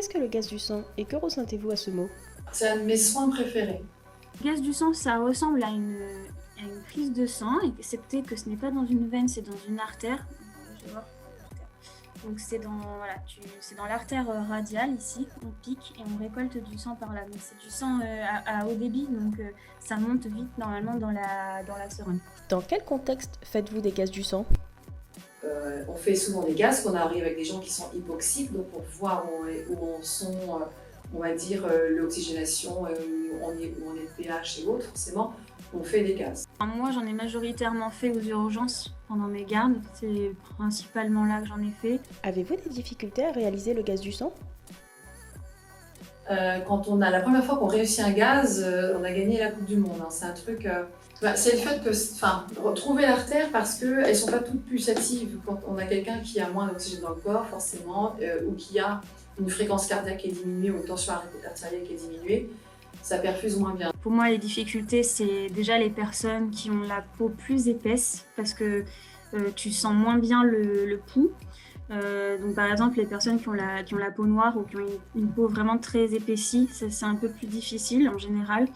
Qu'est-ce que le gaz du sang et que ressentez-vous à ce mot? C'est un de mes soins préférés. Le gaz du sang, ça ressemble à une prise de sang, excepté que ce n'est pas dans une veine, c'est dans une artère. Je vais voir. Donc c'est c'est dans l'artère radiale ici, on pique et on récolte du sang par là. Donc c'est du sang à haut débit, donc ça monte vite normalement dans la seringue. Dans quel contexte faites-vous des gaz du sang? On fait souvent des gaz quand on arrive avec des gens qui sont hypoxiques, donc pour voir où en sont, on va dire, l'oxygénation, où on est le pH et autres, forcément, on fait des gaz. Enfin, moi j'en ai majoritairement fait aux urgences pendant mes gardes, c'est principalement là que j'en ai fait. Avez-vous des difficultés à réaliser le gaz du sang? Quand on a la première fois qu'on réussit un gaz, on a gagné la Coupe du Monde. Hein. C'est un truc. C'est le fait que, retrouver l'artère parce qu'elles sont pas toutes pulsatives. Quand on a quelqu'un qui a moins d'oxygène dans le corps, forcément, ou qui a une fréquence cardiaque qui est diminuée ou une tension artérielle qui est diminuée, ça perfuse moins bien. Pour moi, les difficultés, c'est déjà les personnes qui ont la peau plus épaisse parce que tu sens moins bien le pouls. Donc par exemple, les personnes qui ont la peau noire ou qui ont une peau vraiment très épaissie, c'est un peu plus difficile en général.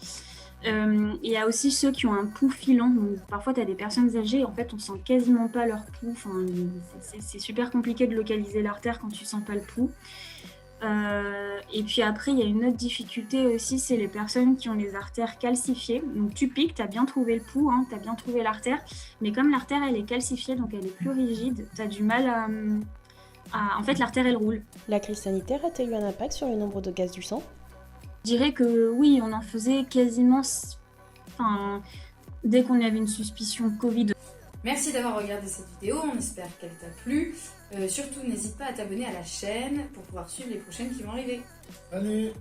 Il y a aussi ceux qui ont un pouls filant. Donc, parfois, tu as des personnes âgées, en fait, on sent quasiment pas leur pouls. Enfin, c'est super compliqué de localiser l'artère quand tu sens pas le pouls. Et puis après, il y a une autre difficulté aussi, c'est les personnes qui ont les artères calcifiées. Donc tu piques, tu as bien trouvé le pouls, hein, tu as bien trouvé l'artère, mais comme l'artère elle est calcifiée, donc elle est plus rigide, tu as du mal En fait, l'artère elle roule. La crise sanitaire a-t-elle eu un impact sur le nombre de gaz du sang? Je dirais que oui, on en faisait quasiment dès qu'on avait une suspicion Covid. Merci d'avoir regardé cette vidéo, on espère qu'elle t'a plu. Surtout, n'hésite pas à t'abonner à la chaîne pour pouvoir suivre les prochaines qui vont arriver. Salut!